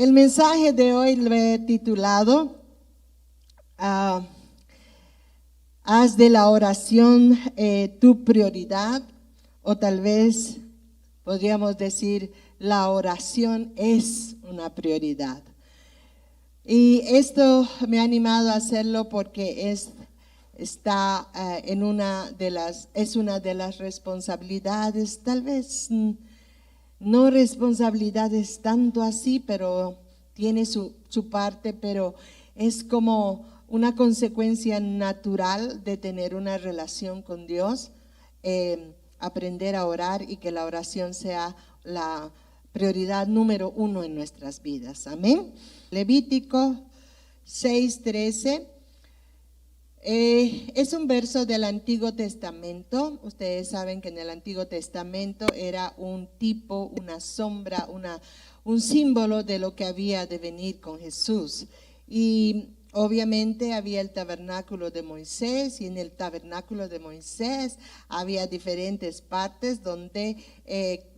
El mensaje de hoy lo he titulado Haz de la oración tu prioridad, o tal vez podríamos decir la oración es una prioridad. Y esto me ha animado a hacerlo porque es una de las responsabilidades, tal vez no responsabilidades tanto así, pero tiene su parte, pero es como una consecuencia natural de tener una relación con Dios, aprender a orar y que la oración sea la prioridad número 1 en nuestras vidas. Amén. Levítico 6:13 es un verso del Antiguo Testamento. Ustedes saben que en el Antiguo Testamento era un tipo, una sombra, un símbolo de lo que había de venir con Jesús. Y obviamente había el tabernáculo de Moisés, y en el tabernáculo de Moisés había diferentes partes donde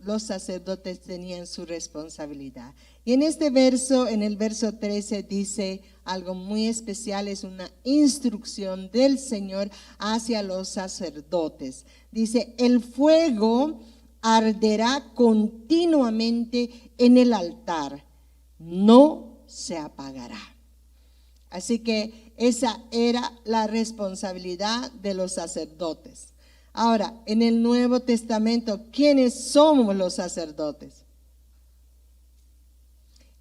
los sacerdotes tenían su responsabilidad. Y en este verso, en el verso 13, dice algo muy especial, es una instrucción del Señor hacia los sacerdotes. Dice, el fuego arderá continuamente en el altar, no se apagará. Así que esa era la responsabilidad de los sacerdotes. Ahora, en el Nuevo Testamento, ¿quiénes somos los sacerdotes?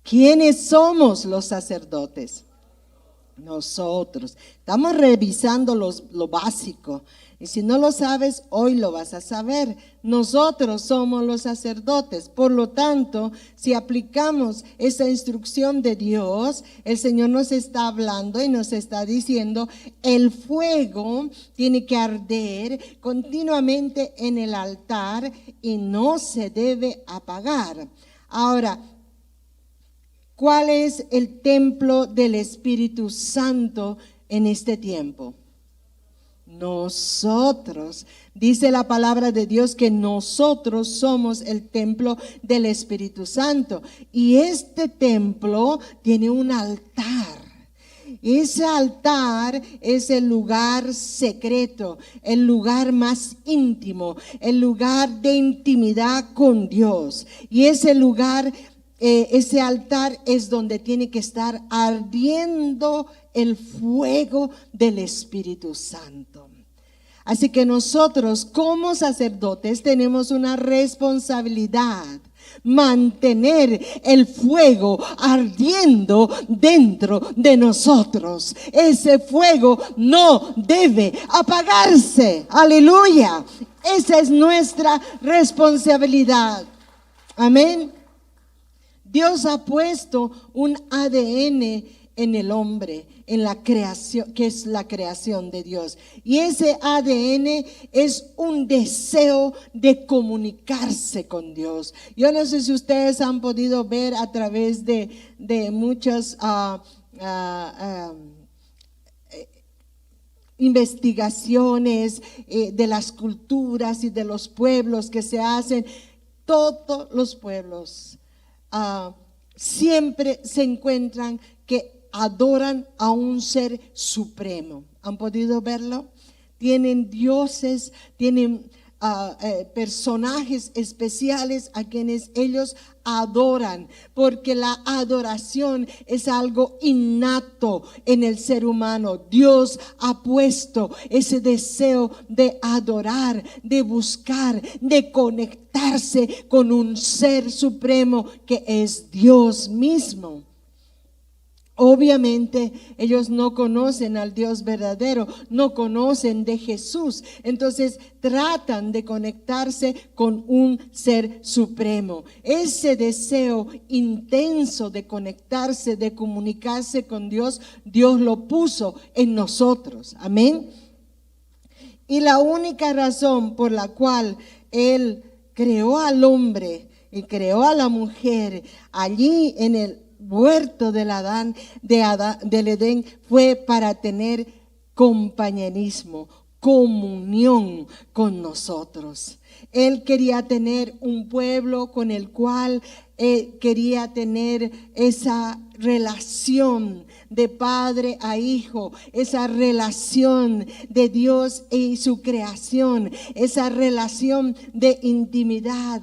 ¿Quiénes somos los sacerdotes? Nosotros. Estamos revisando lo básico. Y si no lo sabes, hoy lo vas a saber. Nosotros somos los sacerdotes. Por lo tanto, si aplicamos esa instrucción de Dios, el Señor nos está hablando y nos está diciendo, el fuego tiene que arder continuamente en el altar y no se debe apagar. Ahora, ¿cuál es el templo del Espíritu Santo en este tiempo? Nosotros. Dice la palabra de Dios que nosotros somos el templo del Espíritu Santo. Y este templo tiene un altar. Ese altar es el lugar secreto, el lugar más íntimo, el lugar de intimidad con Dios. Y ese lugar, ese altar es donde tiene que estar ardiendo el fuego del Espíritu Santo. Así que nosotros como sacerdotes tenemos una responsabilidad, mantener el fuego ardiendo dentro de nosotros. Ese fuego no debe apagarse. Aleluya. Esa es nuestra responsabilidad. Amén. Dios ha puesto un ADN en el hombre, en la creación, que es la creación de Dios. Y ese ADN es un deseo de comunicarse con Dios. Yo no sé si ustedes han podido ver a través de muchas investigaciones de las culturas y de los pueblos que se hacen. Todos los pueblos siempre se encuentran que adoran a un ser supremo. ¿Han podido verlo? Tienen dioses, tienen personajes especiales a quienes ellos adoran, porque la adoración es algo innato en el ser humano. Dios ha puesto ese deseo de adorar, de buscar, de conectarse con un ser supremo que es Dios mismo. Obviamente ellos no conocen al Dios verdadero, no conocen de Jesús, entonces tratan de conectarse con un ser supremo. Ese deseo intenso de conectarse, de comunicarse con Dios, Dios lo puso en nosotros. Amén. Y la única razón por la cual Él creó al hombre y creó a la mujer allí en el huerto del Edén fue para tener compañerismo, comunión con nosotros. Él quería tener un pueblo con el cual quería tener esa relación de padre a hijo, esa relación de Dios y su creación, esa relación de intimidad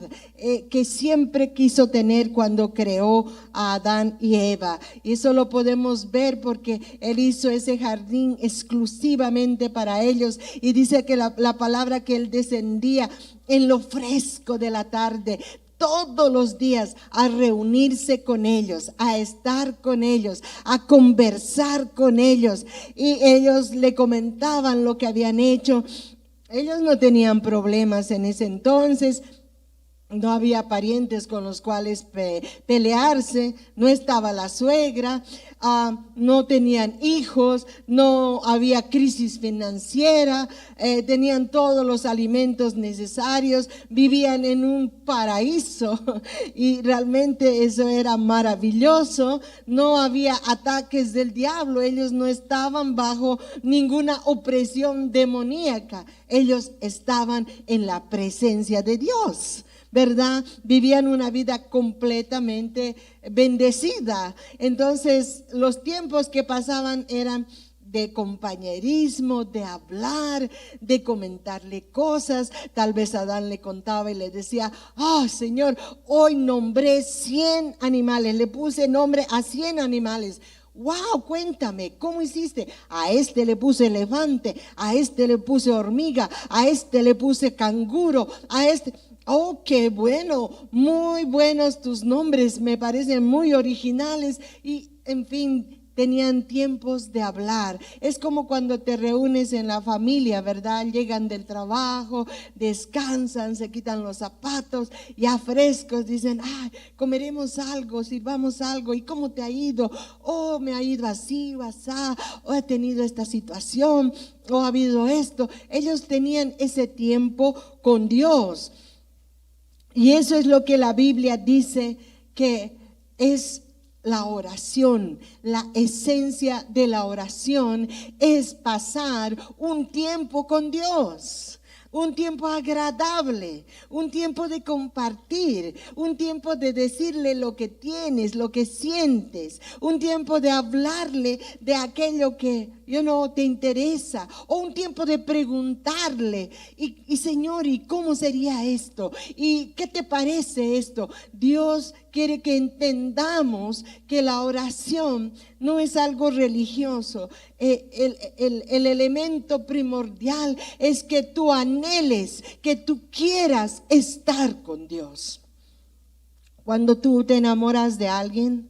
que siempre quiso tener cuando creó a Adán y Eva. Y eso lo podemos ver porque Él hizo ese jardín exclusivamente para ellos, y dice que la palabra que Él descendía en lo fresco de la tarde, todos los días, a reunirse con ellos, a estar con ellos, a conversar con ellos. Y ellos le comentaban lo que habían hecho. Ellos no tenían problemas en ese entonces. No había parientes con los cuales pelearse, no estaba la suegra, no tenían hijos, no había crisis financiera, tenían todos los alimentos necesarios, vivían en un paraíso y realmente eso era maravilloso. No había ataques del diablo, ellos no estaban bajo ninguna opresión demoníaca, ellos estaban en la presencia de Dios, ¿verdad? Vivían una vida completamente bendecida. Entonces, los tiempos que pasaban eran de compañerismo, de hablar, de comentarle cosas. Tal vez Adán le contaba y le decía: Señor, hoy nombré 100 animales, le puse nombre a 100 animales. Wow, cuéntame, ¿cómo hiciste? A este le puse elefante, a este le puse hormiga, a este le puse canguro, a este... Oh, qué bueno, muy buenos tus nombres, me parecen muy originales. Y en fin, tenían tiempos de hablar. Es como cuando te reúnes en la familia, ¿verdad? Llegan del trabajo, descansan, se quitan los zapatos, ya frescos, dicen: comeremos algo, sirvamos algo. ¿Y cómo te ha ido? Oh, me ha ido así o asá, o he tenido esta situación, o ha habido esto. Ellos tenían ese tiempo con Dios. Y eso es lo que la Biblia dice que es la oración. La esencia de la oración es pasar un tiempo con Dios, un tiempo agradable, un tiempo de compartir, un tiempo de decirle lo que tienes, lo que sientes, un tiempo de hablarle de aquello que no te interesa, o un tiempo de preguntarle: y Señor, ¿y cómo sería esto? ¿Y qué te parece esto? Dios quiere que entendamos que la oración no es algo religioso. El elemento primordial es que tú anheles, que tú quieras estar con Dios. Cuando tú te enamoras de alguien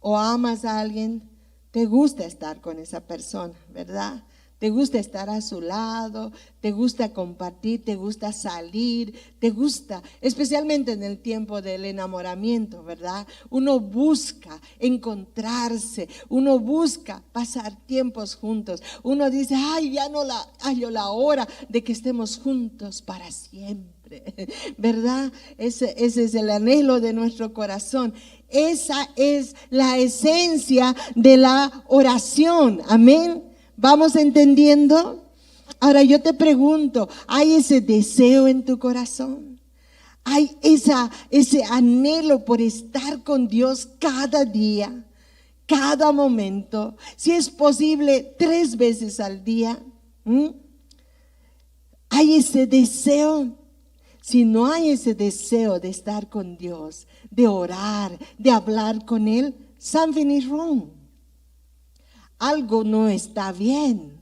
o amas a alguien, te gusta estar con esa persona, ¿verdad? Te gusta estar a su lado, te gusta compartir, te gusta salir, te gusta, especialmente en el tiempo del enamoramiento, ¿verdad? Uno busca encontrarse, uno busca pasar tiempos juntos. Uno dice: ya no hallo la hora de que estemos juntos para siempre, ¿verdad? Ese es el anhelo de nuestro corazón. Esa es la esencia de la oración, amén. ¿Vamos entendiendo? Ahora yo te pregunto, ¿hay ese deseo en tu corazón? ¿Hay ese anhelo por estar con Dios cada día, cada momento? Si es posible, 3 veces al día. ¿Hay ese deseo? Si no hay ese deseo de estar con Dios, de orar, de hablar con Él, something is wrong. Algo no está bien,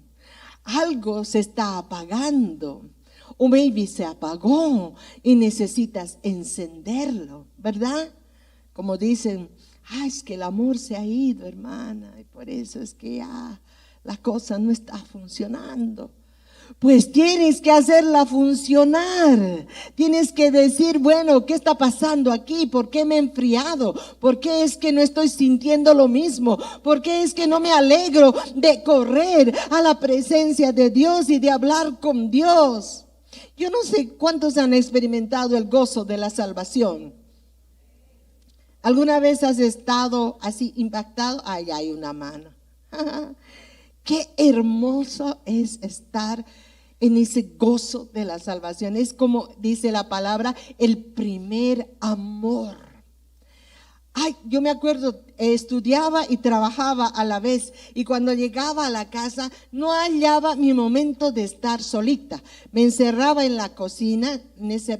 algo se está apagando, o maybe se apagó y necesitas encenderlo, ¿verdad? Como dicen: es que el amor se ha ido, hermana, y por eso es que ya la cosa no está funcionando. Pues tienes que hacerla funcionar. Tienes que decir: bueno, ¿qué está pasando aquí? ¿Por qué me he enfriado? ¿Por qué es que no estoy sintiendo lo mismo? ¿Por qué es que no me alegro de correr a la presencia de Dios y de hablar con Dios? Yo no sé cuántos han experimentado el gozo de la salvación. ¿Alguna vez has estado así impactado? Ahí hay una mano. Qué hermoso es estar en ese gozo de la salvación. Es como dice la palabra, el primer amor. Ay, yo me acuerdo, estudiaba y trabajaba a la vez, y cuando llegaba a la casa no hallaba mi momento de estar solita. Me encerraba en la cocina.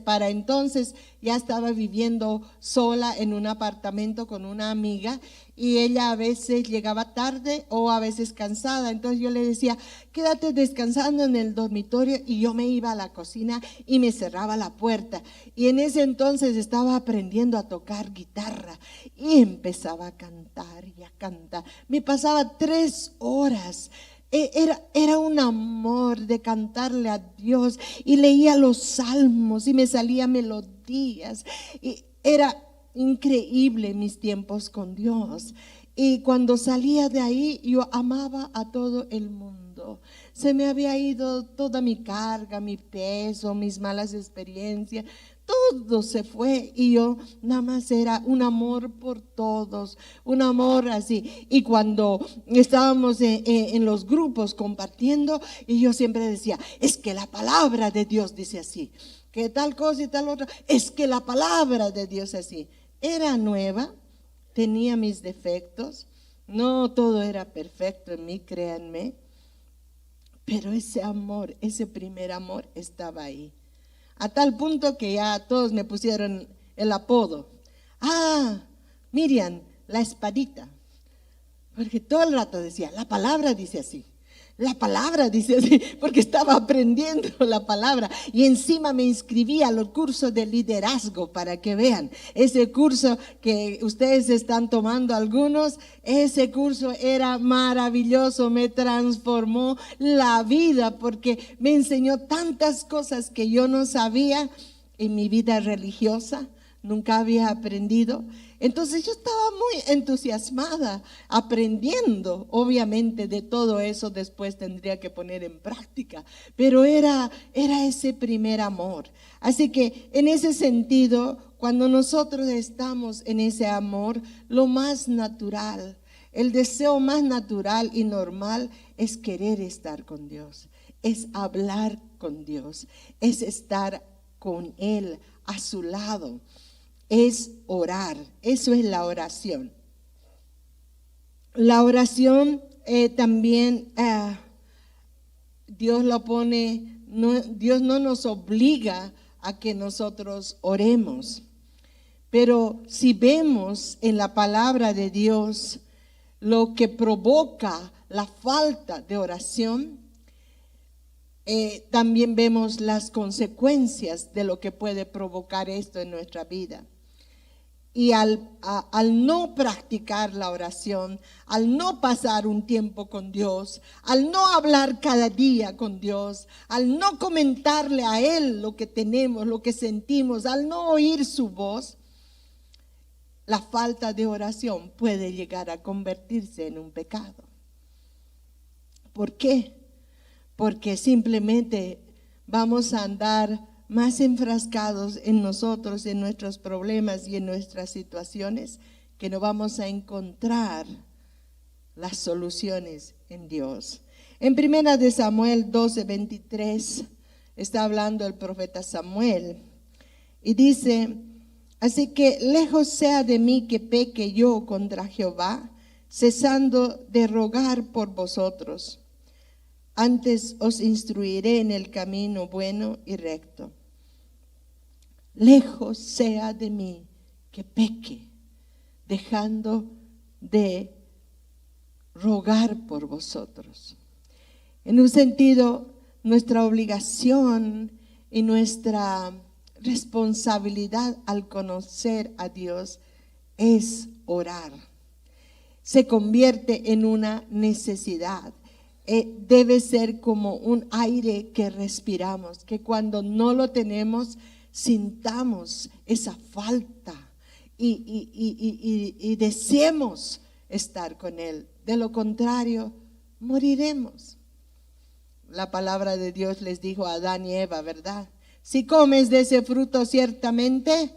Para entonces ya estaba viviendo sola en un apartamento con una amiga, y ella a veces llegaba tarde o a veces cansada. Entonces yo le decía, quédate descansando en el dormitorio, y yo me iba a la cocina y me cerraba la puerta. Y en ese entonces estaba aprendiendo a tocar guitarra y empezaba a cantar y a cantar. Me pasaba 3 horas. Era un amor de cantarle a Dios, y leía los salmos y me salían melodías, y era increíble mis tiempos con Dios. Y cuando salía de ahí, yo amaba a todo el mundo. Se me había ido toda mi carga, mi peso, mis malas experiencias. Todo se fue, y yo nada más era un amor por todos, un amor así. Y cuando estábamos en los grupos compartiendo, y yo siempre decía, es que la palabra de Dios dice así, que tal cosa y tal otra, es que la palabra de Dios es así. Era nueva, tenía mis defectos, no todo era perfecto en mí, créanme, pero ese amor, ese primer amor estaba ahí. A tal punto que ya todos me pusieron el apodo. Ah, Miriam, la espadita. Porque todo el rato decía, la palabra dice así. La palabra dice así, porque estaba aprendiendo la palabra. Y encima me inscribí a los cursos de liderazgo, para que vean. Ese curso que ustedes están tomando algunos, ese curso era maravilloso, me transformó la vida, porque me enseñó tantas cosas que yo no sabía en mi vida religiosa, nunca había aprendido. Entonces yo estaba muy entusiasmada, aprendiendo. Obviamente de todo eso después tendría que poner en práctica, pero era ese primer amor. Así que en ese sentido, cuando nosotros estamos en ese amor, lo más natural, el deseo más natural y normal es querer estar con Dios, es hablar con Dios, es estar con Él, a su lado. Es orar, eso es la oración. La oración también Dios lo pone, Dios no nos obliga a que nosotros oremos, pero si vemos en la palabra de Dios lo que provoca la falta de oración, también vemos las consecuencias de lo que puede provocar esto en nuestra vida. Y al no practicar la oración, al no pasar un tiempo con Dios, al no hablar cada día con Dios, al no comentarle a Él lo que tenemos, lo que sentimos, al no oír su voz, la falta de oración puede llegar a convertirse en un pecado. ¿Por qué? Porque simplemente vamos a andar más enfrascados en nosotros, en nuestros problemas y en nuestras situaciones, que no vamos a encontrar las soluciones en Dios. En 1 Samuel 12:23 está hablando el profeta Samuel y dice, así que lejos sea de mí que peque yo contra Jehová, cesando de rogar por vosotros. Antes os instruiré en el camino bueno y recto. Lejos sea de mí que peque, dejando de rogar por vosotros. En un sentido, nuestra obligación y nuestra responsabilidad al conocer a Dios es orar. Se convierte en una necesidad. Debe ser como un aire que respiramos, que cuando no lo tenemos, sintamos esa falta y deseemos estar con Él. De lo contrario, moriremos. La palabra de Dios les dijo a Adán y Eva, ¿verdad? Si comes de ese fruto, ciertamente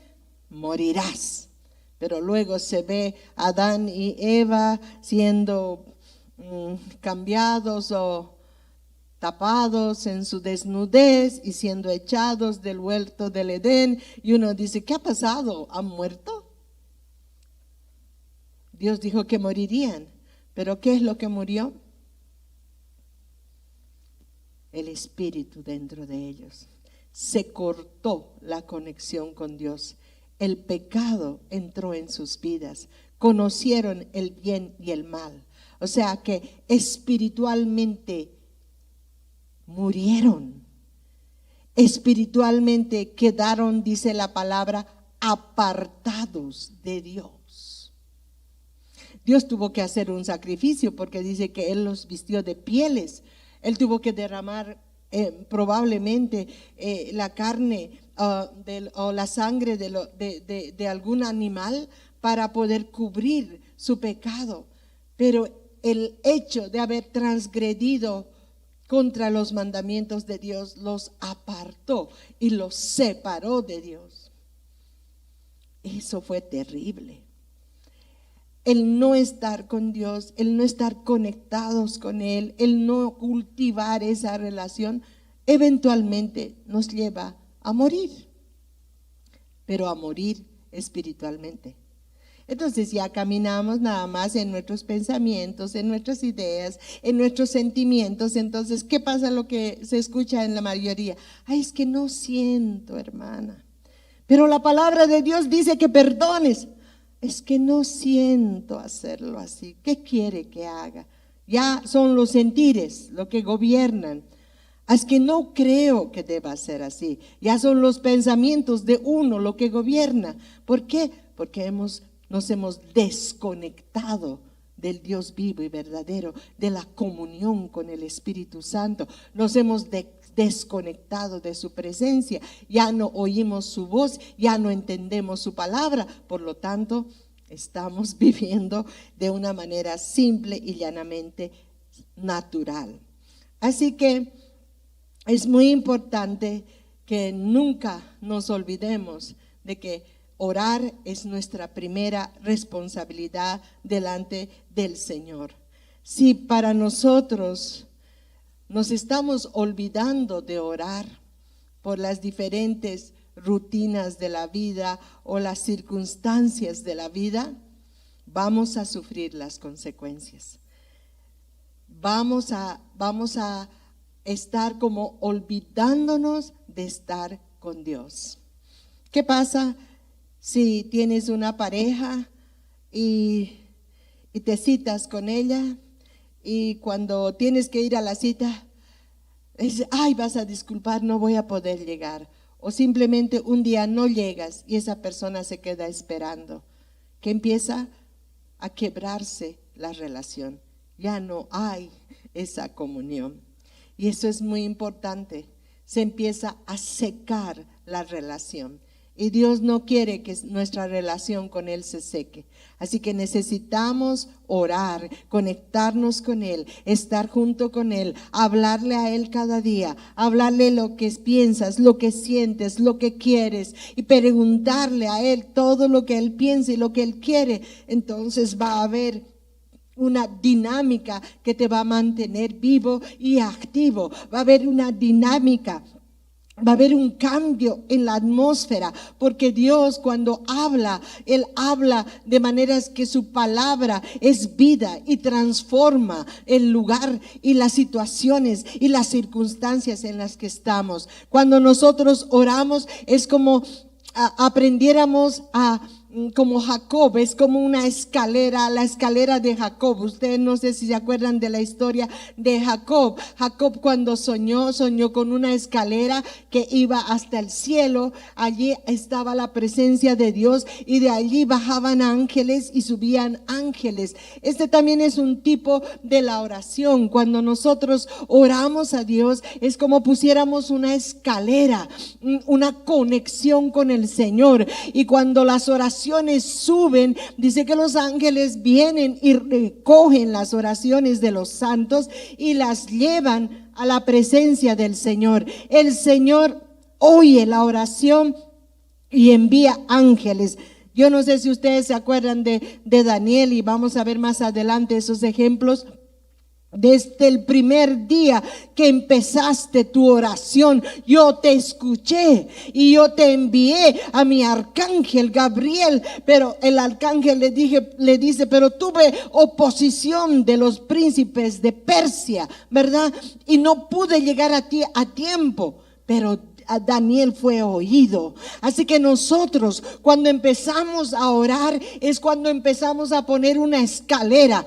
morirás. Pero luego se ve a Adán y Eva siendo cambiados o tapados en su desnudez y siendo echados del huerto del Edén. Y uno dice, ¿qué ha pasado? ¿Han muerto? Dios dijo que morirían, pero ¿qué es lo que murió? El espíritu dentro de ellos. Se cortó la conexión con Dios. El pecado entró en sus vidas. Conocieron el bien y el mal. O sea que espiritualmente murieron. Espiritualmente quedaron, dice la palabra, apartados de Dios. Dios tuvo que hacer un sacrificio porque dice que Él los vistió de pieles. Él tuvo que derramar probablemente la carne o la sangre de algún animal para poder cubrir su pecado. Pero el hecho de haber transgredido contra los mandamientos de Dios los apartó y los separó de Dios. Eso fue terrible. El no estar con Dios, el no estar conectados con Él, el no cultivar esa relación, eventualmente nos lleva a morir, pero a morir espiritualmente. Entonces ya caminamos nada más en nuestros pensamientos, en nuestras ideas, en nuestros sentimientos. Entonces, ¿qué pasa? Lo que se escucha en la mayoría: ay, es que no siento, hermana, pero la palabra de Dios dice que perdones. Es que no siento hacerlo así. ¿Qué quiere que haga? Ya son los sentires lo que gobiernan. Es que no creo que deba ser así. Ya son los pensamientos de uno lo que gobierna. ¿Por qué? Porque nos hemos desconectado del Dios vivo y verdadero, de la comunión con el Espíritu Santo. Nos hemos desconectado de su presencia, ya no oímos su voz, ya no entendemos su palabra, por lo tanto estamos viviendo de una manera simple y llanamente natural. Así que es muy importante que nunca nos olvidemos de que orar es nuestra primera responsabilidad delante del Señor. Si para nosotros nos estamos olvidando de orar por las diferentes rutinas de la vida o las circunstancias de la vida, vamos a sufrir las consecuencias. Vamos a estar como olvidándonos de estar con Dios. ¿Qué pasa si tienes una pareja y te citas con ella? Y cuando tienes que ir a la cita, dices, ay, vas a disculpar, no voy a poder llegar. O simplemente un día no llegas y esa persona se queda esperando. Que empieza a quebrarse la relación. Ya no hay esa comunión. Y eso es muy importante. Se empieza a secar la relación. Y Dios no quiere que nuestra relación con Él se seque. Así que necesitamos orar, conectarnos con Él, estar junto con Él, hablarle a Él cada día, hablarle lo que piensas, lo que sientes, lo que quieres y preguntarle a Él todo lo que Él piensa y lo que Él quiere. Entonces va a haber una dinámica que te va a mantener vivo y activo. Va a haber una dinámica. Va a haber un cambio en la atmósfera, porque Dios cuando habla, Él habla de maneras que su palabra es vida y transforma el lugar y las situaciones y las circunstancias en las que estamos. Cuando nosotros oramos es como aprendiéramos como Jacob, es como una escalera, la escalera de Jacob. Ustedes no sé si se acuerdan de la historia de Jacob. Jacob cuando soñó con una escalera que iba hasta el cielo. Allí estaba la presencia de Dios y de allí bajaban ángeles y subían ángeles. Este también es un tipo de la oración. Cuando nosotros oramos a Dios es como pusiéramos una escalera, una conexión con el Señor. Y cuando las oraciones suben, dice que los ángeles vienen y recogen las oraciones de los santos y las llevan a la presencia del Señor. El Señor oye la oración y envía ángeles. Yo no sé si ustedes se acuerdan de Daniel, y vamos a ver más adelante esos ejemplos. Desde el primer día que empezaste tu oración, yo te escuché y yo te envié a mi arcángel Gabriel. Pero el arcángel le dice, pero tuve oposición de los príncipes de Persia, ¿verdad? Y no pude llegar a ti a tiempo, pero a Daniel fue oído. Así que nosotros, cuando empezamos a orar, es cuando empezamos a poner una escalera.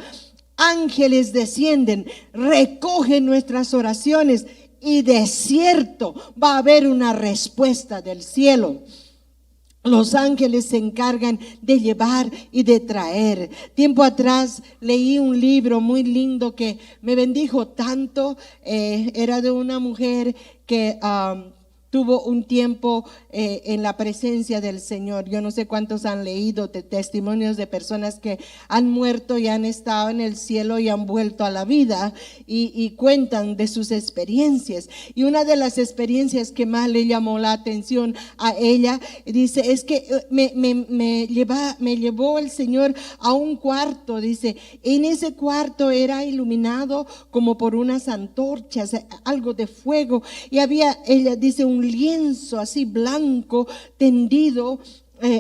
Ángeles descienden, recogen nuestras oraciones y de cierto va a haber una respuesta del cielo. Los ángeles se encargan de llevar y de traer. Tiempo atrás leí un libro muy lindo que me bendijo tanto. Era de una mujer que tuvo un tiempo en la presencia del Señor. Yo no sé cuántos han leído testimonios de personas que han muerto y han estado en el cielo y han vuelto a la vida y cuentan de sus experiencias. Y una de las experiencias que más le llamó la atención a ella, dice, es que me llevó el Señor a un cuarto, dice, en ese cuarto era iluminado como por unas antorchas, algo de fuego, y había, ella dice, un lienzo así blanco tendido,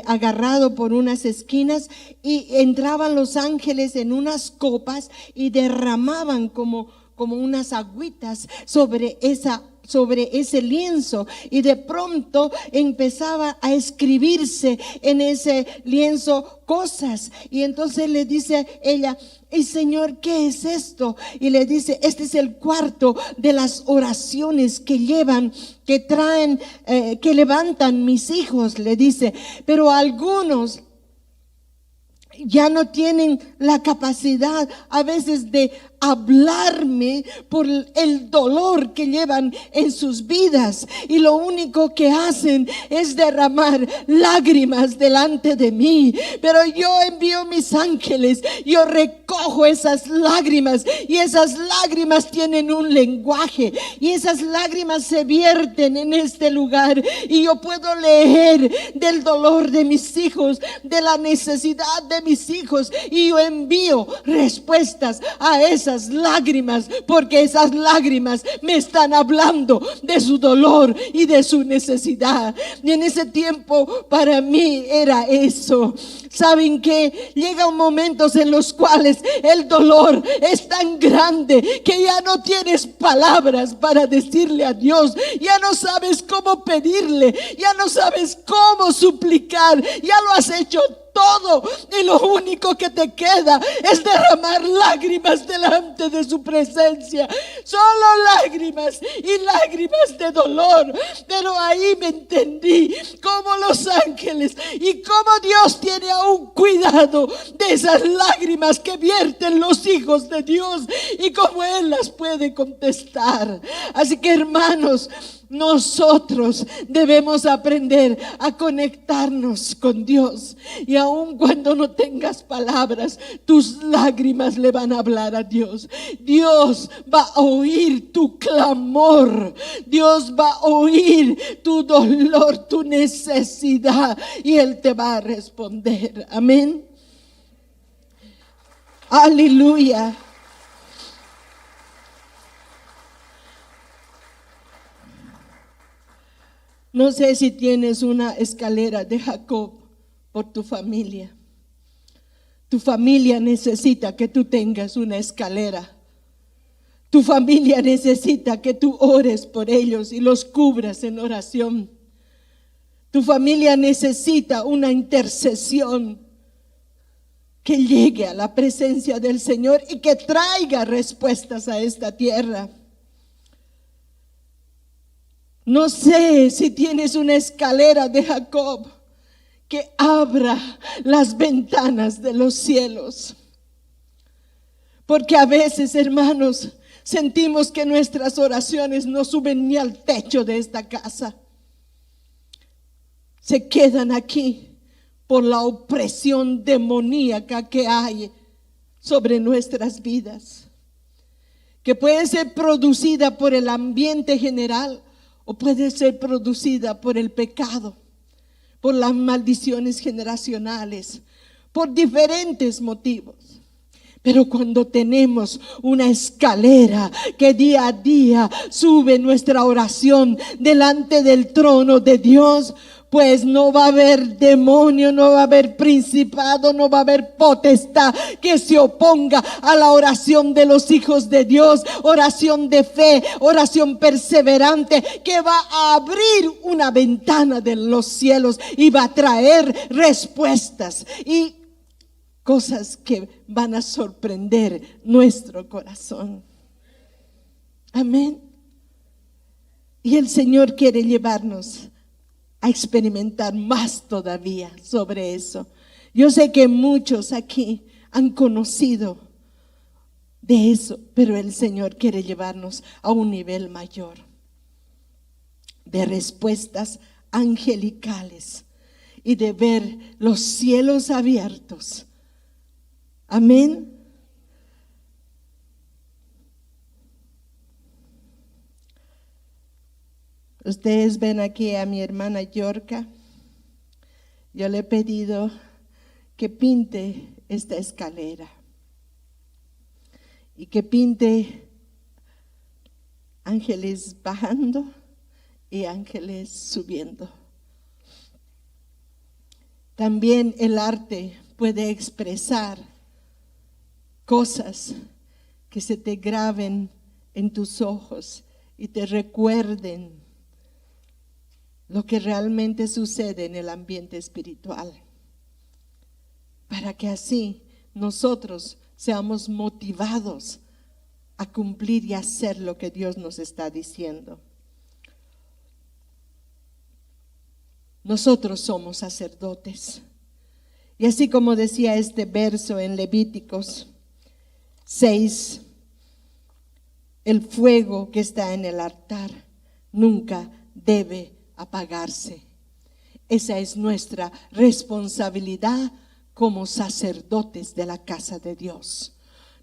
agarrado por unas esquinas, y entraban los ángeles en unas copas y derramaban como unas agüitas sobre ese lienzo, y de pronto empezaba a escribirse en ese lienzo cosas. Y entonces le dice ella, y Señor, ¿qué es esto? Y le dice, este es el cuarto de las oraciones que llevan, que traen, que levantan mis hijos, le dice. Pero algunos ya no tienen la capacidad a veces de hablarme por el dolor que llevan en sus vidas, y lo único que hacen es derramar lágrimas delante de mí. Pero yo envío mis ángeles, yo recojo esas lágrimas, y esas lágrimas tienen un lenguaje, y esas lágrimas se vierten en este lugar, y yo puedo leer del dolor de mis hijos, de la necesidad de mis hijos, y yo envío respuestas a esas lágrimas, porque esas lágrimas me están hablando de su dolor y de su necesidad. Y en ese tiempo para mí era eso. ¿Saben qué? Llegan momentos en los cuales el dolor es tan grande que ya no tienes palabras para decirle a Dios, ya no sabes cómo pedirle, ya no sabes cómo suplicar, ya lo has hecho todo, y lo único que te queda es derramar lágrimas delante de su presencia. Solo lágrimas y lágrimas de dolor. Pero ahí me entendí cómo los ángeles y cómo Dios tiene aún cuidado de esas lágrimas que vierten los hijos de Dios, y cómo Él las puede contestar. Así que, hermanos, nosotros debemos aprender a conectarnos con Dios, y aun cuando no tengas palabras, tus lágrimas le van a hablar a Dios. Dios va a oír tu clamor, Dios va a oír tu dolor, tu necesidad, y Él te va a responder. Amén. Aleluya. No sé si tienes una escalera de Jacob por tu familia. Tu familia necesita que tú tengas una escalera. Tu familia necesita que tú ores por ellos y los cubras en oración. Tu familia necesita una intercesión que llegue a la presencia del Señor y que traiga respuestas a esta tierra. No sé si tienes una escalera de Jacob que abra las ventanas de los cielos. Porque a veces, hermanos, sentimos que nuestras oraciones no suben ni al techo de esta casa. Se quedan aquí por la opresión demoníaca que hay sobre nuestras vidas, que puede ser producida por el ambiente general, o puede ser producida por el pecado, por las maldiciones generacionales, por diferentes motivos. Pero cuando tenemos una escalera que día a día sube nuestra oración delante del trono de Dios, pues no va a haber demonio, no va a haber principado, no va a haber potestad que se oponga a la oración de los hijos de Dios. Oración de fe, oración perseverante, que va a abrir una ventana de los cielos y va a traer respuestas y cosas que van a sorprender nuestro corazón. Amén. Y el Señor quiere llevarnos a experimentar más todavía sobre eso. Yo sé que muchos aquí han conocido de eso, pero el Señor quiere llevarnos a un nivel mayor de respuestas angelicales y de ver los cielos abiertos. Amén. Ustedes ven aquí a mi hermana Yorka. Yo le he pedido que pinte esta escalera y que pinte ángeles bajando y ángeles subiendo. También el arte puede expresar cosas que se te graben en tus ojos y te recuerden lo que realmente sucede en el ambiente espiritual, para que así nosotros seamos motivados a cumplir y hacer lo que Dios nos está diciendo. Nosotros somos sacerdotes, y así como decía este verso en Levíticos 6, el fuego que está en el altar nunca debe apagarse. Esa es nuestra responsabilidad como sacerdotes de la casa de Dios.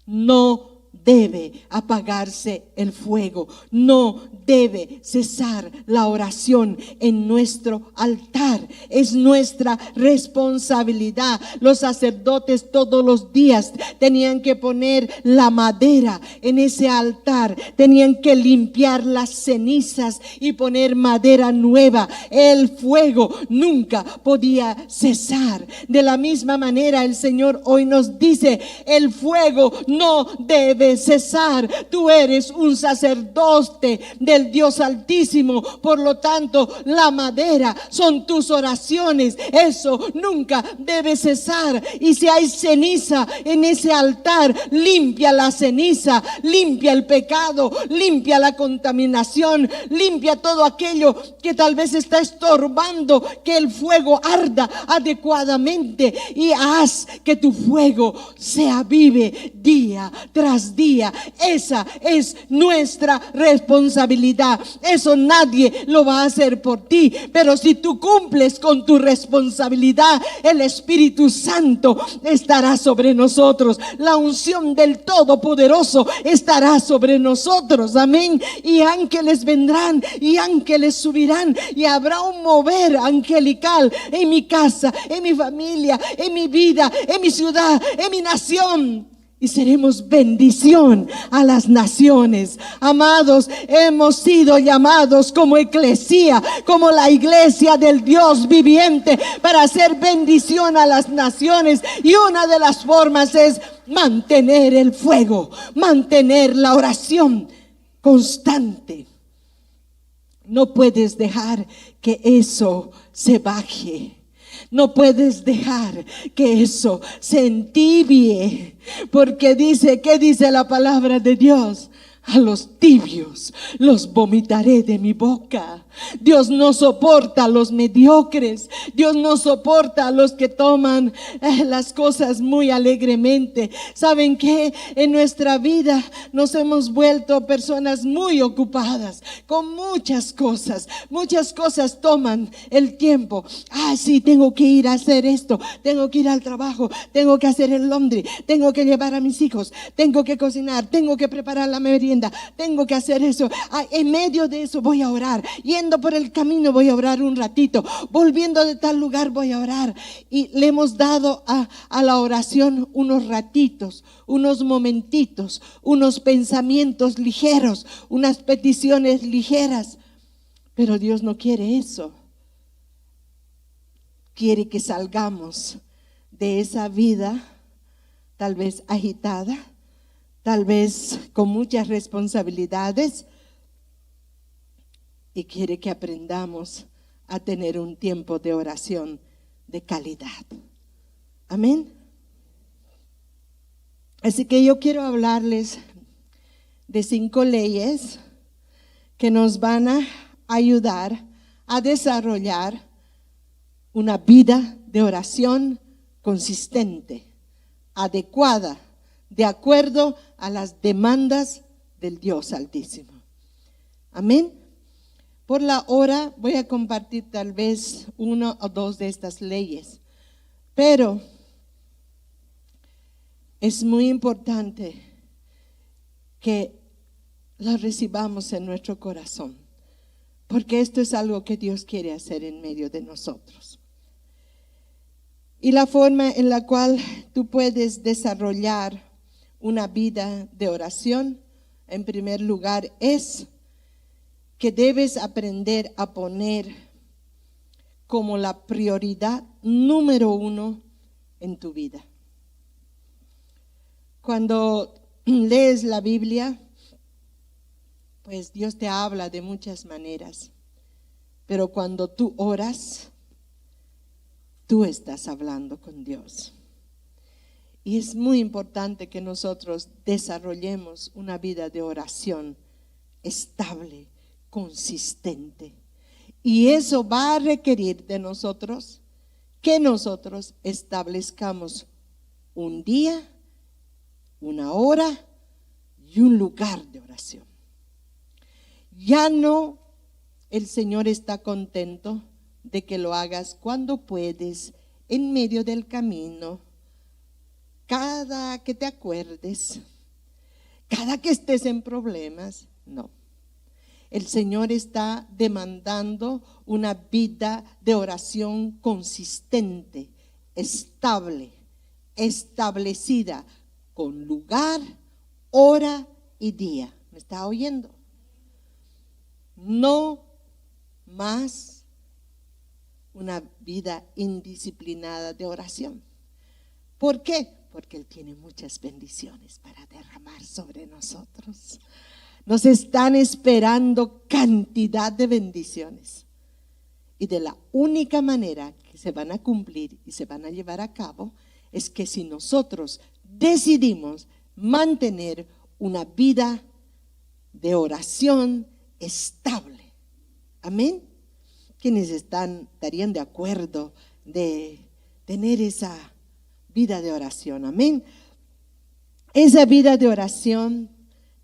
No debe apagarse el fuego, no debe cesar la oración en nuestro altar. Es nuestra responsabilidad. Los sacerdotes todos los días tenían que poner la madera en ese altar, tenían que limpiar las cenizas y poner madera nueva. El fuego nunca podía cesar. De la misma manera, el Señor hoy nos dice: el fuego no debe cesar. Tú eres un sacerdote del Dios Altísimo, por lo tanto la madera son tus oraciones. Eso nunca debe cesar. Y si hay ceniza en ese altar, limpia la ceniza, limpia el pecado, limpia la contaminación, limpia todo aquello que tal vez está estorbando que el fuego arda adecuadamente, y haz que tu fuego se avive día tras día. Esa es nuestra responsabilidad. Eso nadie lo va a hacer por ti, pero si tú cumples con tu responsabilidad, el Espíritu Santo estará sobre nosotros. La unción del Todopoderoso estará sobre nosotros. Amén. Y ángeles vendrán y ángeles subirán, y habrá un mover angelical en mi casa, en mi familia, en mi vida, en mi ciudad, en mi nación. Y seremos bendición a las naciones. Amados, hemos sido llamados como eclesía, como la iglesia del Dios viviente, para hacer bendición a las naciones. Y una de las formas es mantener el fuego, mantener la oración constante. No puedes dejar que eso se baje. No puedes dejar que eso se entibie, porque dice, ¿qué dice la palabra de Dios? A los tibios los vomitaré de mi boca. Dios no soporta a los mediocres. Dios no soporta a los que toman las cosas muy alegremente. ¿Saben qué? En nuestra vida nos hemos vuelto personas muy ocupadas con muchas cosas. Muchas cosas toman el tiempo. Sí, tengo que ir a hacer esto, tengo que ir al trabajo, tengo que hacer el laundry, tengo que llevar a mis hijos, tengo que cocinar, tengo que preparar la merienda. tienda, tengo que hacer eso. En medio de eso voy a orar. Yendo por el camino voy a orar un ratito. Volviendo de tal lugar voy a orar. Y le hemos dado a la oración unos ratitos, unos momentitos, unos pensamientos ligeros, unas peticiones ligeras. Pero Dios no quiere eso. Quiere que salgamos de esa vida tal vez agitada, tal vez con muchas responsabilidades, y quiere que aprendamos a tener un tiempo de oración de calidad. Amén. Así que yo quiero hablarles de 5 leyes que nos van a ayudar a desarrollar una vida de oración consistente, adecuada, de acuerdo a las demandas del Dios Altísimo. Amén. Por la hora voy a compartir tal vez 1 o 2 de estas leyes, pero es muy importante que las recibamos en nuestro corazón, porque esto es algo que Dios quiere hacer en medio de nosotros. Y la forma en la cual tú puedes desarrollar una vida de oración, en primer lugar, es que debes aprender a poner como la prioridad número 1 en tu vida. Cuando lees la Biblia, pues Dios te habla de muchas maneras, pero cuando tú oras, tú estás hablando con Dios. Y es muy importante que nosotros desarrollemos una vida de oración estable, consistente. Y eso va a requerir de nosotros que nosotros establezcamos un día, una hora y un lugar de oración. Ya no el Señor está contento de que lo hagas cuando puedes, en medio del camino, cada que te acuerdes, cada que estés en problemas. No. El Señor está demandando una vida de oración consistente, estable, establecida, con lugar, hora y día. ¿Me está oyendo? No más una vida indisciplinada de oración. ¿Por qué? Porque Él tiene muchas bendiciones para derramar sobre nosotros. Nos están esperando cantidad de bendiciones. Y de la única manera que se van a cumplir y se van a llevar a cabo es que si nosotros decidimos mantener una vida de oración estable. Amén. ¿Quiénes estarían de acuerdo de tener esa vida de oración? Amén. Esa vida de oración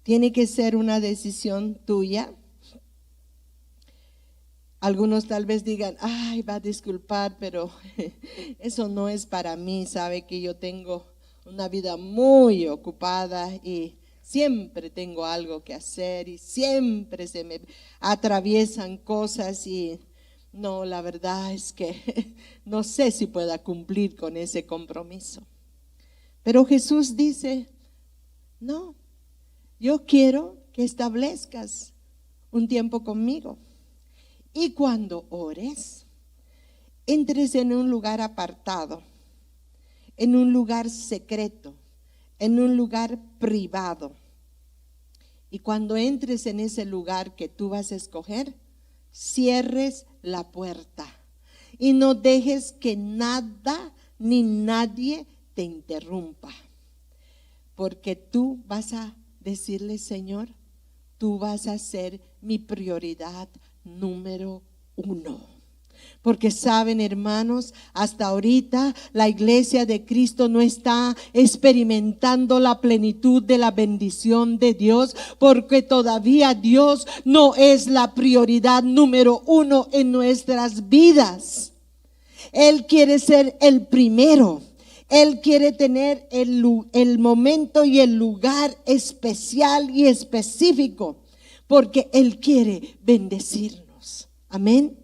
tiene que ser una decisión tuya. Algunos tal vez digan, ay, va a disculpar, pero eso no es para mí. Sabe que yo tengo una vida muy ocupada y siempre tengo algo que hacer y siempre se me atraviesan cosas y no, la verdad es que no sé si pueda cumplir con ese compromiso. Pero Jesús dice, no, yo quiero que establezcas un tiempo conmigo. Y cuando ores, entres en un lugar apartado, en un lugar secreto, en un lugar privado. Y cuando entres en ese lugar que tú vas a escoger, cierres la puerta y no dejes que nada ni nadie te interrumpa. Porque tú vas a decirle, Señor, tú vas a ser mi prioridad número 1. Porque saben, hermanos, hasta ahorita la iglesia de Cristo no está experimentando la plenitud de la bendición de Dios, porque todavía Dios no es la prioridad número 1 en nuestras vidas. Él quiere ser el primero. Él quiere tener el momento y el lugar especial y específico, porque Él quiere bendecirnos. Amén.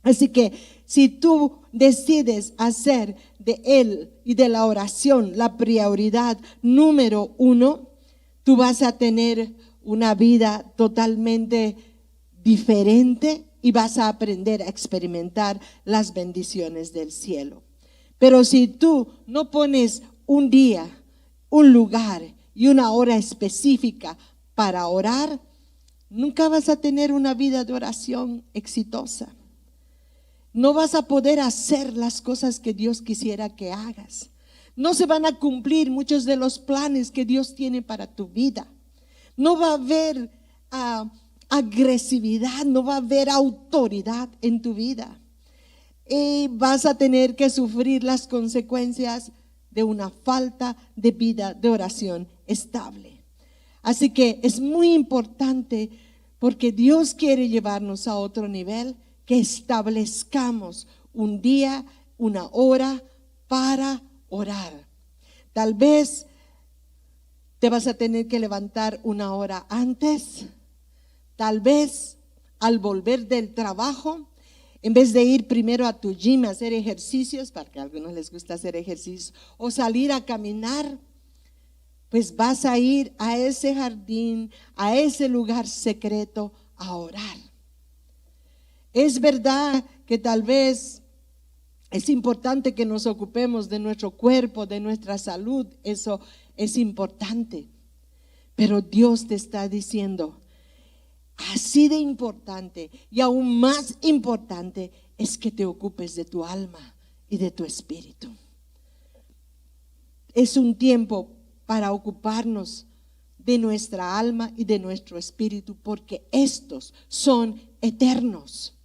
Así que si tú decides hacer de Él y de la oración la prioridad número 1, tú vas a tener una vida totalmente diferente y vas a aprender a experimentar las bendiciones del cielo. Pero si tú no pones un día, un lugar y una hora específica para orar, nunca vas a tener una vida de oración exitosa. No vas a poder hacer las cosas que Dios quisiera que hagas. No se van a cumplir muchos de los planes que Dios tiene para tu vida. No va a haber agresividad, no va a haber autoridad en tu vida. Y vas a tener que sufrir las consecuencias de una falta de vida de oración estable. Así que es muy importante, porque Dios quiere llevarnos a otro nivel, que establezcamos un día, una hora para orar. Tal vez te vas a tener que levantar una hora antes. Tal vez al volver del trabajo, en vez de ir primero a tu gym a hacer ejercicios, para que a algunos les gusta hacer ejercicios, o salir a caminar, pues vas a ir a ese jardín, a ese lugar secreto a orar. Es verdad que tal vez es importante que nos ocupemos de nuestro cuerpo, de nuestra salud, eso es importante. Pero Dios te está diciendo, así de importante y aún más importante es que te ocupes de tu alma y de tu espíritu. Es un tiempo para ocuparnos de nuestra alma y de nuestro espíritu, porque estos son eternos.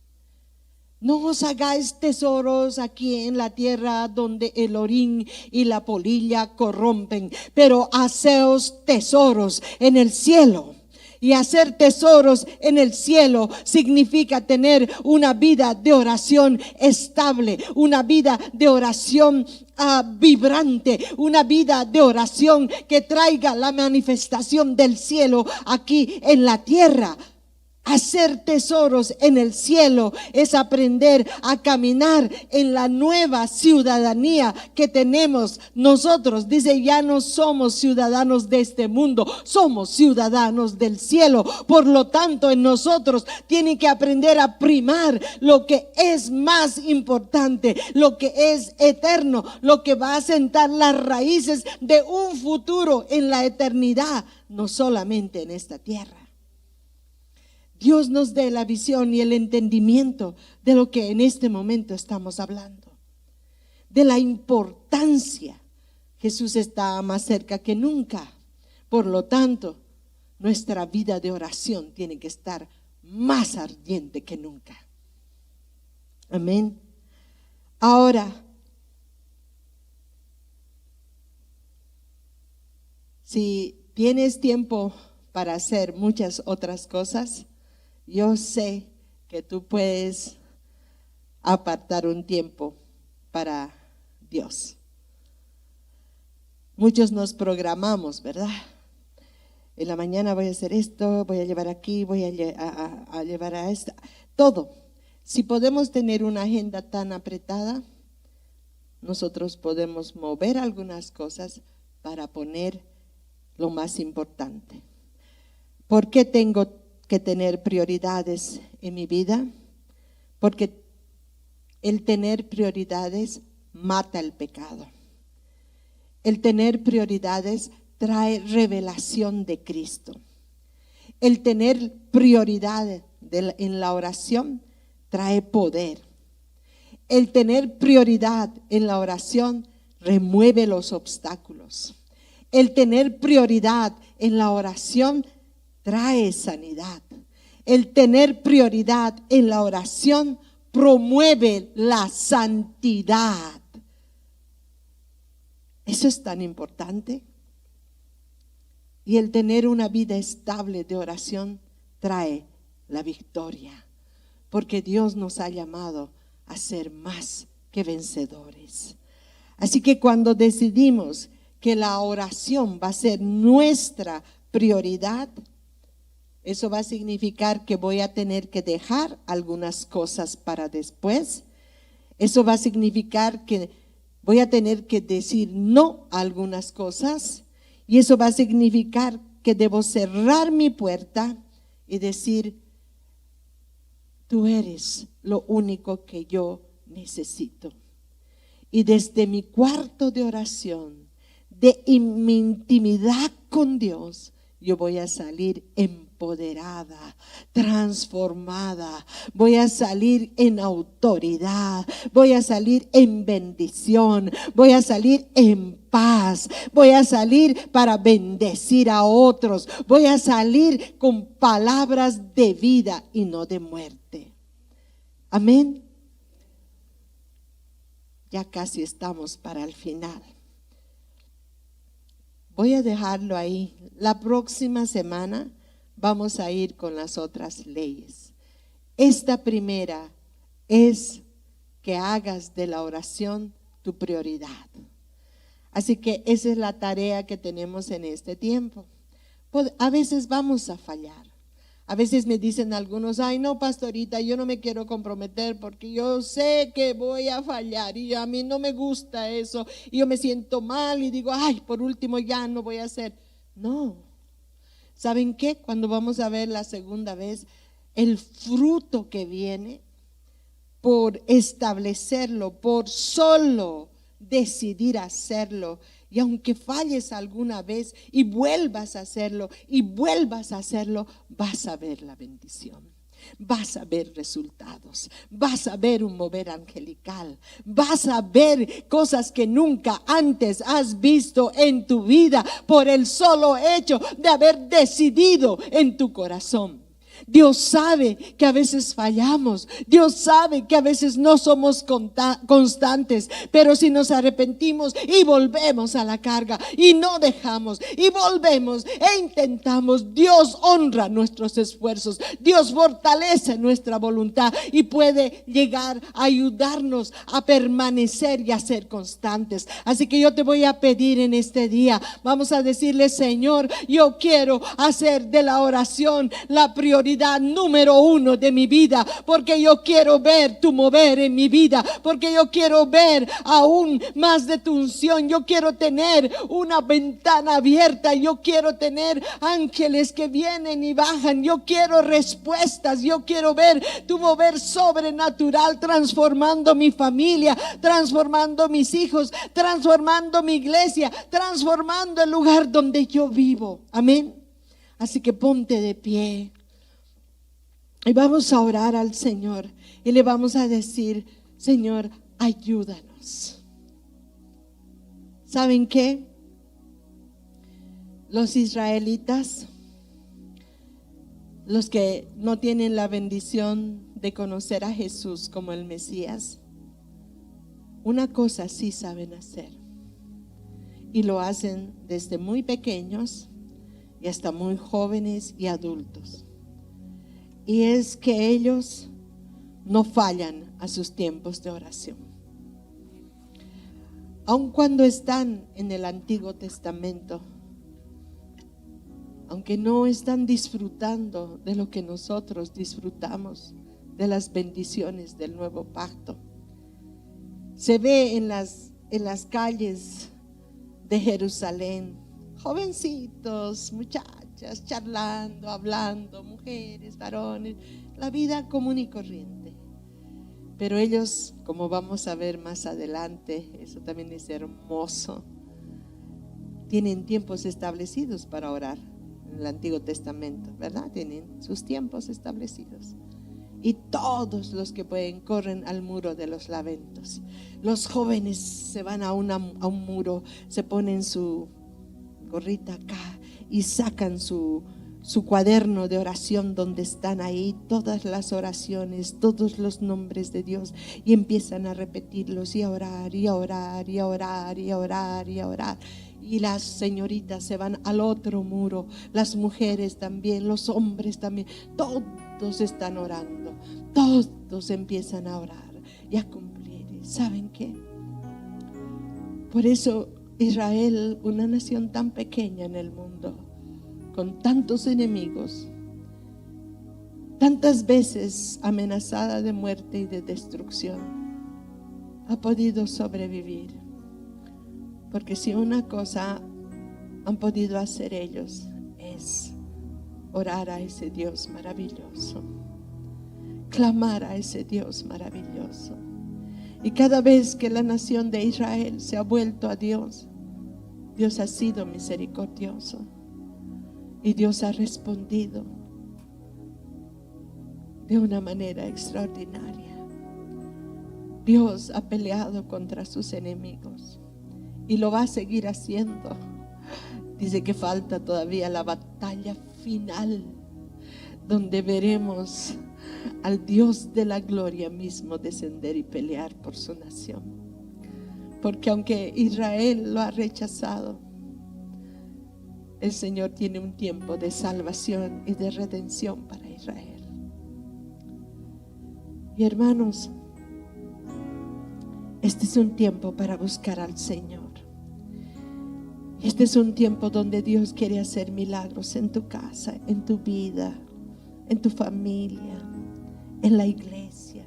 No os hagáis tesoros aquí en la tierra, donde el orín y la polilla corrompen, pero haceos tesoros en el cielo. Y hacer tesoros en el cielo significa tener una vida de oración estable, una vida de oración vibrante, una vida de oración que traiga la manifestación del cielo aquí en la tierra. Hacer tesoros en el cielo es aprender a caminar en la nueva ciudadanía que tenemos nosotros. Dice, ya no somos ciudadanos de este mundo, somos ciudadanos del cielo. Por lo tanto, en nosotros tiene que aprender a primar lo que es más importante, lo que es eterno, lo que va a sentar las raíces de un futuro en la eternidad, no solamente en esta tierra. Dios nos dé la visión y el entendimiento de lo que en este momento estamos hablando, de la importancia. Jesús está más cerca que nunca. Por lo tanto, nuestra vida de oración tiene que estar más ardiente que nunca. Amén. Ahora, si tienes tiempo para hacer muchas otras cosas, yo sé que tú puedes apartar un tiempo para Dios. Muchos nos programamos, ¿verdad? En la mañana voy a hacer esto, voy a llevar aquí, voy a llevar a esta. Todo. Si podemos tener una agenda tan apretada, nosotros podemos mover algunas cosas para poner lo más importante. ¿Por qué tengo que tener prioridades en mi vida? Porque el tener prioridades mata el pecado. El tener prioridades trae revelación de Cristo. El tener prioridad en la oración trae poder. El tener prioridad en la oración remueve los obstáculos. El tener prioridad en la oración trae sanidad. El tener prioridad en la oración promueve la santidad. Eso es tan importante. Y el tener una vida estable de oración trae la victoria, porque Dios nos ha llamado a ser más que vencedores. Así que cuando decidimos que la oración va a ser nuestra prioridad, eso va a significar que voy a tener que dejar algunas cosas para después. Eso va a significar que voy a tener que decir no a algunas cosas. Y eso va a significar que debo cerrar mi puerta y decir, tú eres lo único que yo necesito. Y desde mi cuarto de oración, de mi intimidad con Dios, yo voy a salir empoderada, transformada, voy a salir en autoridad, voy a salir en bendición, voy a salir en paz, voy a salir para bendecir a otros, voy a salir con palabras de vida y no de muerte. Amén. Ya casi estamos para el final. Voy a dejarlo ahí. La próxima semana vamos a ir con las otras leyes. Esta primera es que hagas de la oración tu prioridad. Así que esa es la tarea que tenemos en este tiempo. A veces vamos a fallar. A veces me dicen algunos, ay no, pastorita, yo no me quiero comprometer porque yo sé que voy a fallar y a mí no me gusta eso y yo me siento mal y digo, ay, por último ya no voy a hacer. No, ¿saben qué? Cuando vamos a ver la segunda vez, el fruto que viene por establecerlo, por solo decidir hacerlo. Y aunque falles alguna vez y vuelvas a hacerlo y vuelvas a hacerlo, vas a ver la bendición, vas a ver resultados, vas a ver un mover angelical, vas a ver cosas que nunca antes has visto en tu vida por el solo hecho de haber decidido en tu corazón. Dios sabe que a veces fallamos, Dios sabe que a veces no somos constantes, pero si nos arrepentimos y volvemos a la carga y no dejamos y volvemos e intentamos, Dios honra nuestros esfuerzos, Dios fortalece nuestra voluntad y puede llegar a ayudarnos a permanecer y a ser constantes. Así que yo te voy a pedir en este día, vamos a decirle, Señor, yo quiero hacer de la oración la prioridad número uno de mi vida, porque yo quiero ver tu mover en mi vida, porque yo quiero ver aún más de tu unción, yo quiero tener una ventana abierta, yo quiero tener ángeles que vienen y bajan, yo quiero respuestas, yo quiero ver tu mover sobrenatural, transformando mi familia, transformando mis hijos, transformando mi iglesia, transformando el lugar donde yo vivo. Amén. Así que ponte de pie. Y vamos a orar al Señor y le vamos a decir, Señor, ayúdanos. ¿Saben qué? Los israelitas, los que no tienen la bendición de conocer a Jesús como el Mesías, una cosa sí saben hacer. Y lo hacen desde muy pequeños y hasta muy jóvenes y adultos. Y es que ellos no fallan a sus tiempos de oración. Aun cuando están en el Antiguo Testamento, aunque no están disfrutando de lo que nosotros disfrutamos, de las bendiciones del nuevo pacto, se ve en las calles de Jerusalén, jovencitos, muchachos, charlando, hablando, mujeres, varones, la vida común y corriente. Pero ellos, como vamos a ver más adelante, eso también es hermoso, tienen tiempos establecidos para orar en el Antiguo Testamento, ¿verdad? Tienen sus tiempos establecidos. Y todos los que pueden corren al muro de los lamentos. Los jóvenes se van a un muro, se ponen su gorrita acá y sacan su cuaderno de oración donde están ahí todas las oraciones, todos los nombres de Dios, y empiezan a repetirlos y a orar y a orar y a orar y a orar y a orar. Y las señoritas se van al otro muro, las mujeres también, los hombres también, todos están orando, todos empiezan a orar y a cumplir. ¿Saben qué? Por eso Israel, una nación tan pequeña en el mundo, con tantos enemigos, tantas veces amenazada de muerte y de destrucción, ha podido sobrevivir. Porque si una cosa han podido hacer ellos es orar a ese Dios maravilloso, clamar a ese Dios maravilloso. Y cada vez que la nación de Israel se ha vuelto a Dios, Dios ha sido misericordioso y Dios ha respondido de una manera extraordinaria. Dios ha peleado contra sus enemigos y lo va a seguir haciendo. Dice que falta todavía la batalla final, donde veremos al Dios de la gloria mismo descender y pelear por su nación. Porque aunque Israel lo ha rechazado, el Señor tiene un tiempo de salvación y de redención para Israel. Y hermanos, este es un tiempo para buscar al Señor. Este es un tiempo donde Dios quiere hacer milagros en tu casa, en tu vida, en tu familia, en la iglesia.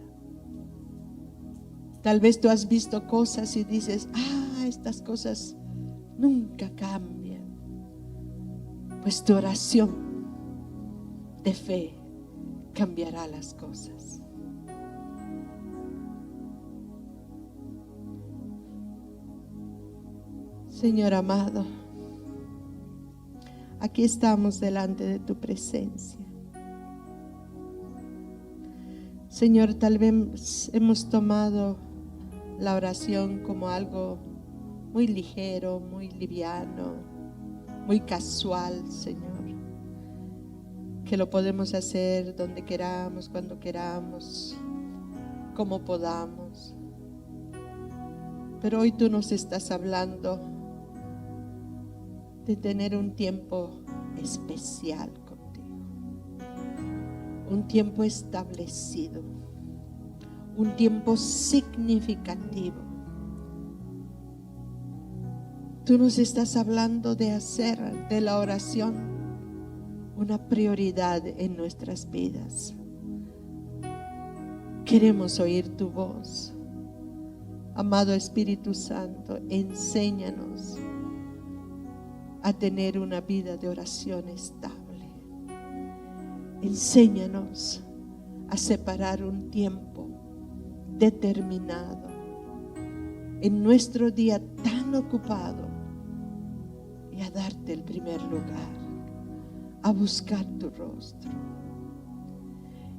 Tal vez tú has visto cosas y dices, estas cosas nunca cambian. Pues tu oración de fe cambiará las cosas. Señor amado, aquí estamos delante de tu presencia. Señor, tal vez hemos tomado la oración como algo muy ligero, muy liviano, muy casual, Señor. Que lo podemos hacer donde queramos, cuando queramos, como podamos. Pero hoy tú nos estás hablando de tener un tiempo especial contigo, un tiempo establecido, un tiempo significativo. Tú nos estás hablando de hacer de la oración una prioridad en nuestras vidas. Queremos oír tu voz. Amado Espíritu Santo, enséñanos a tener una vida de oración estable. Enséñanos a separar un tiempo determinado en nuestro día tan ocupado y a darte el primer lugar, a buscar tu rostro.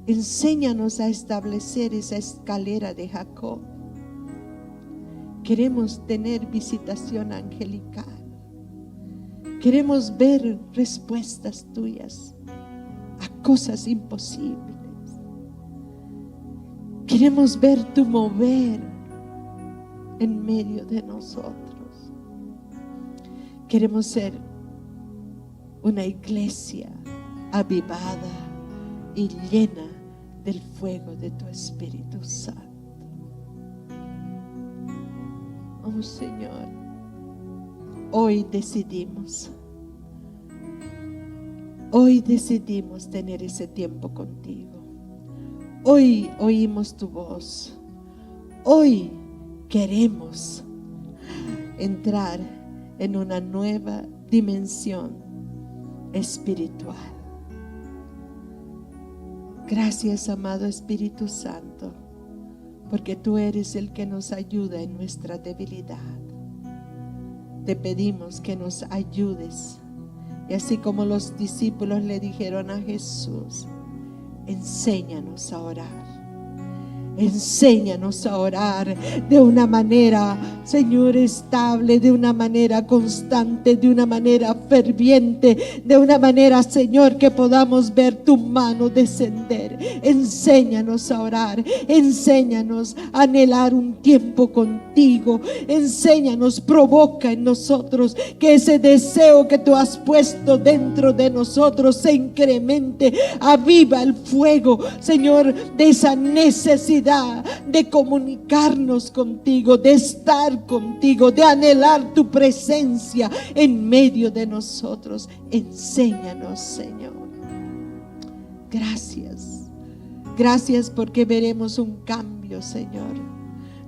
Enséñanos a establecer esa escalera de Jacob. Queremos tener visitación angelical. Queremos ver respuestas tuyas a cosas imposibles. Queremos ver tu mover en medio de nosotros. Queremos ser una iglesia avivada y llena del fuego de tu Espíritu Santo. Oh Señor, hoy decidimos tener ese tiempo contigo. Hoy oímos tu voz. Hoy queremos entrar en una nueva dimensión espiritual. Gracias, amado Espíritu Santo, porque tú eres el que nos ayuda en nuestra debilidad. Te pedimos que nos ayudes. Y así como los discípulos le dijeron a Jesús, enséñanos a orar. Enséñanos a orar de una manera, Señor, estable, de una manera constante, de una manera ferviente, de una manera, Señor, que podamos ver tu mano descender, Enséñanos a orar. Enséñanos a anhelar un tiempo contigo. Enséñanos, provoca en nosotros que ese deseo que tú has puesto dentro de nosotros se incremente. Aviva el fuego, Señor, de esa necesidad de comunicarnos contigo, de estar contigo, de anhelar tu presencia en medio de nosotros. Enséñanos, Señor. Gracias. Gracias porque veremos un cambio, Señor.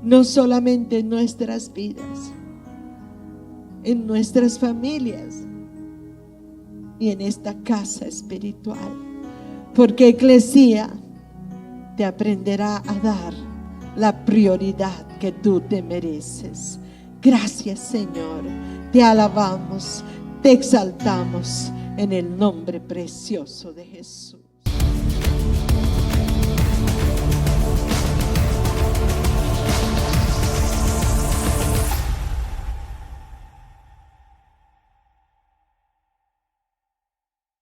No solamente en nuestras vidas, en nuestras familias y en esta casa espiritual. Porque Eclesia te aprenderá a dar la prioridad que tú te mereces. Gracias, Señor. Te alabamos, te exaltamos en el nombre precioso de Jesús.